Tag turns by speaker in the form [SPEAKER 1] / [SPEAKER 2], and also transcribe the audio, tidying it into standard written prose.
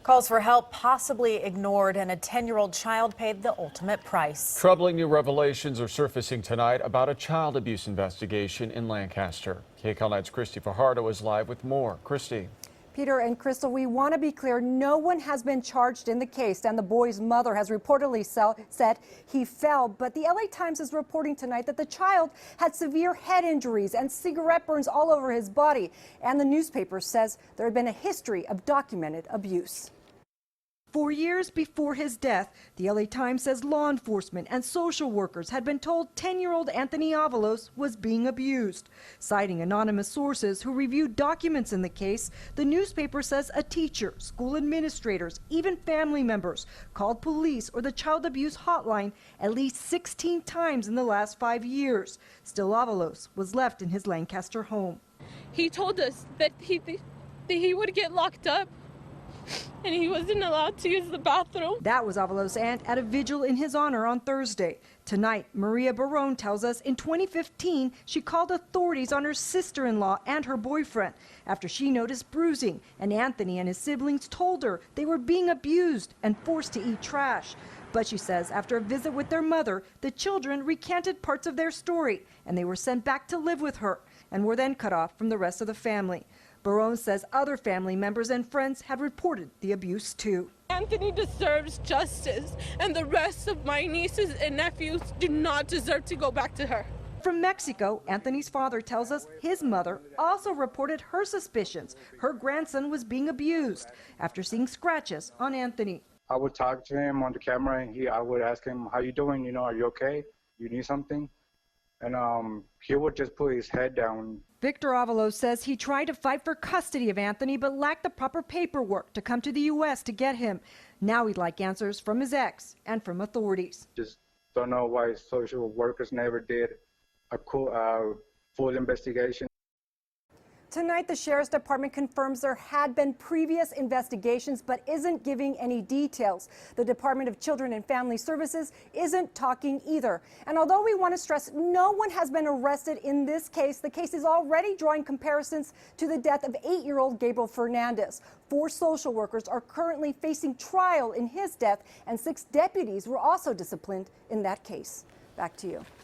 [SPEAKER 1] Calls for help possibly ignored, and a 10-year-old child paid the ultimate price.
[SPEAKER 2] Troubling new revelations are surfacing tonight about a child abuse investigation in Lancaster. KCAL 9's Cristy Fajardo is live with more. Cristy.
[SPEAKER 3] Peter and Crystal, we want to be clear. No one has been charged in the case, and the boy's mother has reportedly said he fell. But the LA Times is reporting tonight that the child had severe head injuries and cigarette burns all over his body. And the newspaper says there had been a history of documented abuse. 4 years before his death, the LA Times says law enforcement and social workers had been told 10-year-old Anthony Avalos was being abused. Citing anonymous sources who reviewed documents in the case, the newspaper says a teacher, school administrators, even family members called police or the child abuse hotline at least 16 times in the last 5 years. Still, Avalos was left in his Lancaster home.
[SPEAKER 4] He told us that he would get locked up and he wasn't allowed to use the bathroom.
[SPEAKER 3] That was Avalos' aunt at a vigil in his honor on Thursday. Tonight, Maria Barron tells us in 2015, she called authorities on her sister-in-law and her boyfriend after she noticed bruising, and Anthony and his siblings told her they were being abused and forced to eat trash. But she says after a visit with their mother, the children recanted parts of their story, and they were sent back to live with her and were then cut off from the rest of the family. Barron says other family members and friends had reported the abuse too.
[SPEAKER 4] Anthony deserves justice, and the rest of my nieces and nephews do not deserve to go back to her.
[SPEAKER 3] From Mexico, Anthony's father tells us his mother also reported her suspicions her grandson was being abused after seeing scratches on Anthony.
[SPEAKER 5] I would talk to him on the camera, and I would ask him, "How you doing? Are you okay? You need something?" And he would just put his head down.
[SPEAKER 3] Victor Avalos says he tried to fight for custody of Anthony but lacked the proper paperwork to come to the U.S. to get him. Now he'd like answers from his ex and from authorities.
[SPEAKER 5] Just don't know why social workers never did a full investigation.
[SPEAKER 3] Tonight, the Sheriff's Department confirms there had been previous investigations but isn't giving any details. The Department of Children and Family Services isn't talking either. And although we want to stress no one has been arrested in this case, the case is already drawing comparisons to the death of 8-year-old Gabriel Fernandez. 4 social workers are currently facing trial in his death, and 6 deputies were also disciplined in that case. Back to you.